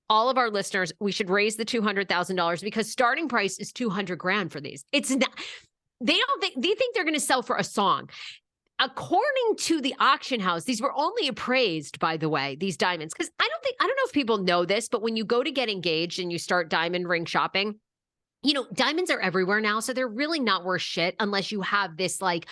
all of our listeners, we should raise the $200,000 because starting price is $200,000 for these. It's not, they think they're going to sell for a song. According to the auction house, these were only appraised, by the way, these diamonds. Because I don't know if people know this, but when you go to get engaged and you start diamond ring shopping, you know, diamonds are everywhere now. So they're really not worth shit unless you have this like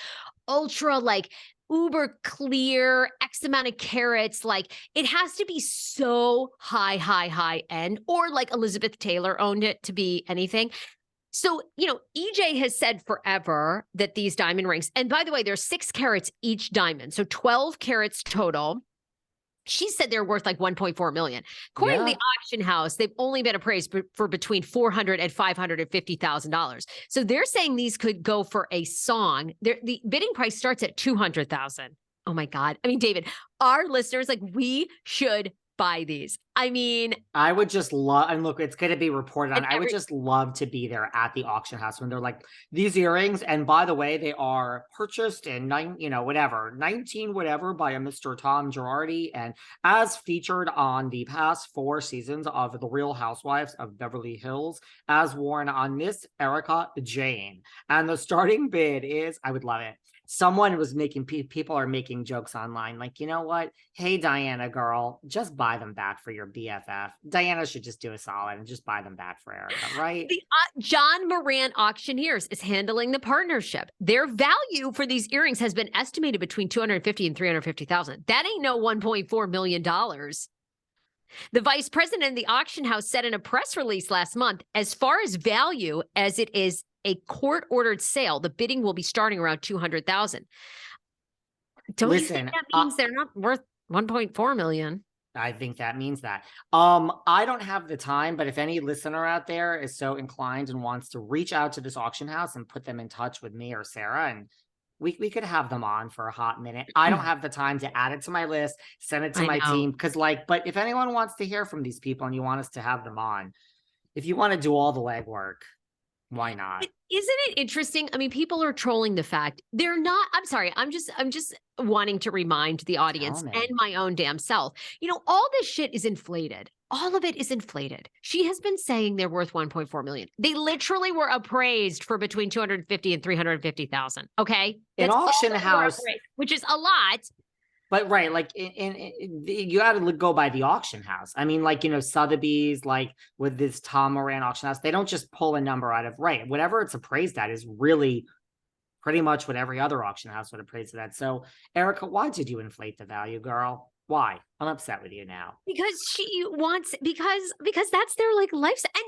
ultra, like uber clear X amount of carats. Like it has to be so high end, or like Elizabeth Taylor owned it to be anything. So, you know, EJ has said forever that these diamond rings, and by the way, there's 6 carats each diamond. So 12 carats total. She said they're worth like 1.4 million. According to the auction house, they've only been appraised for between $400,000 and $550,000. So they're saying these could go for a song. The bidding price starts at $200,000. Oh my God. I mean, David, our listeners, like, we should buy these. I mean, I would just love, and look, it's going to be reported on. I would just love to be there at the auction house when they're like, these earrings, and by the way, they are purchased in 19 whatever by a Mr. Tom Girardi, and as featured on the past 4 seasons of The Real Housewives of Beverly Hills, as worn on Miss Erica Jayne. And the starting bid is, I would love it. Someone was making, people are making jokes online like, you know what? Hey, Diana girl, just buy them back for your BFF. Diana should just do a solid and just buy them back for Erica, right? The John Moran Auctioneers is handling the partnership. Their value for these earrings has been estimated between $250,000 and $350,000. That ain't no $1.4 million. The vice president of the auction house said in a press release last month, as far as value as it is a court-ordered sale, the bidding will be starting around $200,000. Don't you think that means they're not worth $1.4 million? I think that means that. I don't have the time, but if any listener out there is so inclined and wants to reach out to this auction house and put them in touch with me or Sarah, and we could have them on for a hot minute. I don't have the time to add it to my list, send it to my team, because but if anyone wants to hear from these people and you want us to have them on, if you want to do all the legwork, why not? Isn't it interesting? I mean, people are trolling the fact they're not. I'm sorry. I'm just wanting to remind the audience and my own damn self. You know, all this shit is inflated. All of it is inflated. She has been saying they're worth 1.4 million. They literally were appraised for between 250 and 350,000. Okay, an auction house, which is a lot. But right, like you got to go by the auction house. I mean, like, you know, Sotheby's, like with this Tom Moran auction house, they don't just pull a number out of whatever it's appraised at is really pretty much what every other auction house would appraise it at. So, Erica, why did you inflate the value, girl? Why? I'm upset with you now. Because she wants, because that's their like life. And,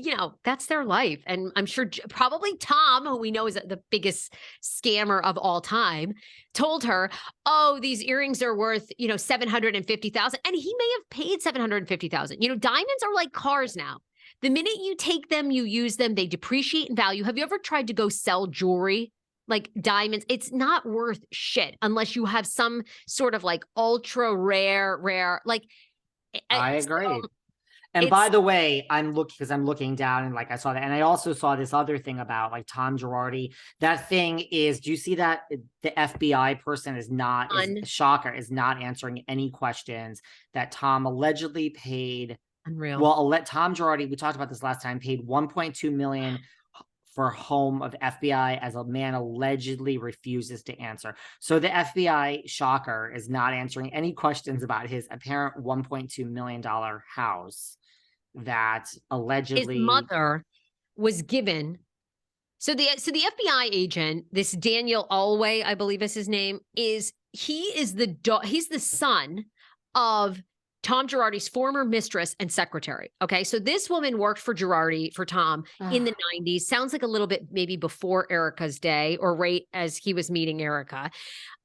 you know, that's their life. And I'm sure probably Tom, who we know is the biggest scammer of all time, told her, oh, these earrings are worth, you know, $750,000. And he may have paid $750,000. You know, diamonds are like cars now. The minute you take them, you use them, they depreciate in value. Have you ever tried to go sell jewelry? Like diamonds, it's not worth shit unless you have some sort of like ultra rare, like. I agree. And by the way, I'm looking down and like I saw that. And I also saw this other thing about like Tom Girardi. That thing is, do you see that the FBI person is not answering any questions that Tom allegedly paid. Unreal. Well, Tom Girardi, we talked about this last time, paid $1.2 million for home of FBI as a man allegedly refuses to answer. So the FBI, shocker, is not answering any questions about his apparent $1.2 million house that allegedly his mother was given. So the FBI agent, this Daniel Alway, I believe is his name, he's the son of Tom Girardi's former mistress and secretary. Okay. So this woman worked for Tom in the 90s. Sounds like a little bit maybe before Erica's day or right as he was meeting Erika.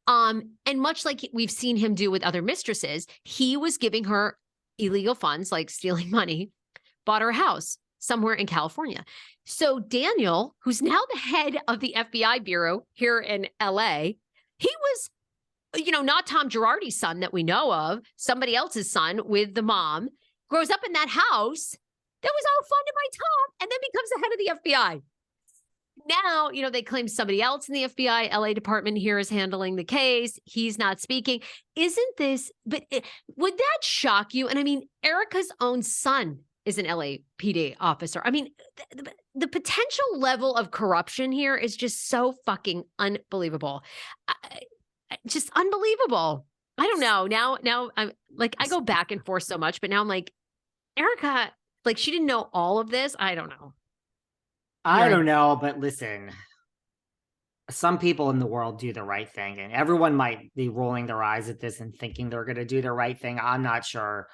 And much like we've seen him do with other mistresses, he was giving her illegal funds, like stealing money, bought her a house somewhere in California. So Daniel, who's now the head of the FBI bureau here in LA, he was, you know, not Tom Girardi's son that we know of, somebody else's son with the mom, grows up in that house that was all funded by Tom and then becomes the head of the FBI. now, they claim somebody else in the FBI LA department here is handling the case. He's not speaking. Isn't this, would that shock you? And I mean, Erica's own son is an LAPD officer. I mean, the potential level of corruption here is just so fucking unbelievable. Just unbelievable. I don't know. Now I'm like, I go back and forth so much, but now I'm like, Erica, like she didn't know all of this. I don't know. I don't know, but listen, some people in the world do the right thing, and everyone might be rolling their eyes at this and thinking they're going to do the right thing. I'm not sure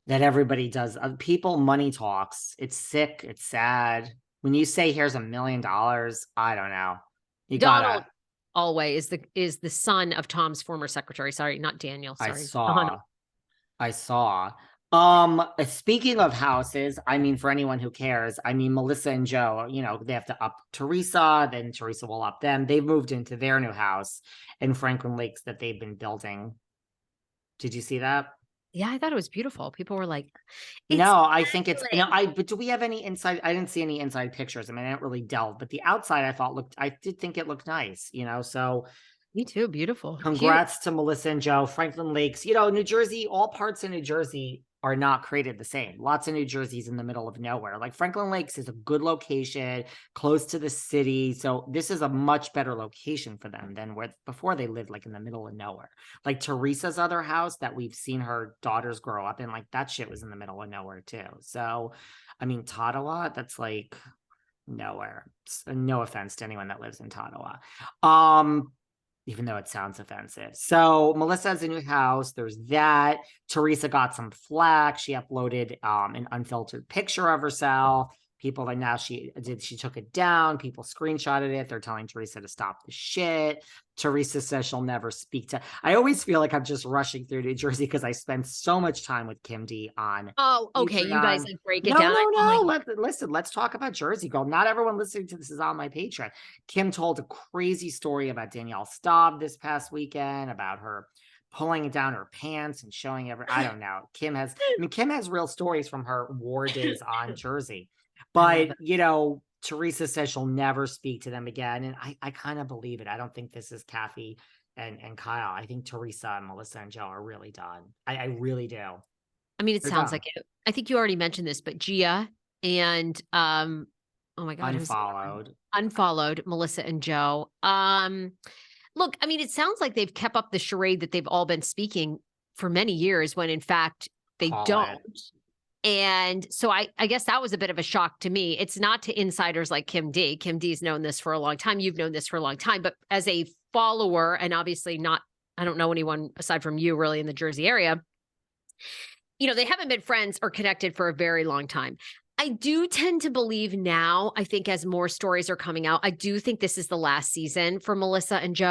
that everybody does. People, money talks. It's sick. It's sad. When you say here's $1 million, I don't know. You Donald Alway is the son of Tom's former secretary. Sorry, not Daniel. Sorry. I saw. Speaking of houses, I mean, for anyone who cares, I mean, Melissa and Joe, they have to up Teresa, then Teresa will up them. They've moved into their new house in Franklin Lakes that they've been building. Did you see that? Yeah, I thought it was beautiful. People were like, no, I think it's, but do we have any inside? I didn't see any inside pictures. I mean, I didn't really delve, but the outside I did think it looked nice, so. Me too. Beautiful. Congrats to Melissa and Joe. Franklin Lakes, New Jersey, all parts of New Jersey are not created the same. Lots of New Jersey's in the middle of nowhere. Like Franklin Lakes is a good location, close to the city. So this is a much better location for them than where before they lived like in the middle of nowhere. Like Teresa's other house that we've seen her daughters grow up in, like that shit was in the middle of nowhere too. So, I mean, Tottawa, that's like nowhere. No offense to anyone that lives in Tottawa. Even though it sounds offensive. So Melissa has a new house. There's that. Teresa got some flack. She uploaded an unfiltered picture of herself. People like now she took it down. People screenshotted it. They're telling Teresa to stop the shit. Teresa says she'll never speak to. I always feel like I'm just rushing through New Jersey because I spend so much time with Kim D on. Oh, okay. Patreon. You guys like break it down. No. Listen, let's talk about Jersey, girl. Not everyone listening to this is on my Patreon. Kim told a crazy story about Danielle Staub this past weekend, about her pulling down her pants and showing I don't know. Kim has real stories from her war days on Jersey. But, Teresa says she'll never speak to them again. And I kind of believe it. I don't think this is Kathy and Kyle. I think Teresa and Melissa and Joe are really done. I really do. I mean, it sounds like it. I think you already mentioned this, but Gia and, oh my God. Unfollowed Melissa and Joe. Look, I mean, it sounds like they've kept up the charade that they've all been speaking for many years when in fact they don't. And so I guess that was a bit of a shock to me. It's not to insiders like Kim D. Kim D's known this for a long time. You've known this for a long time. But as a follower, and obviously I don't know anyone aside from you really in the Jersey area, they haven't been friends or connected for a very long time. I do tend to believe now, I think as more stories are coming out, I do think this is the last season for Melissa and Joe.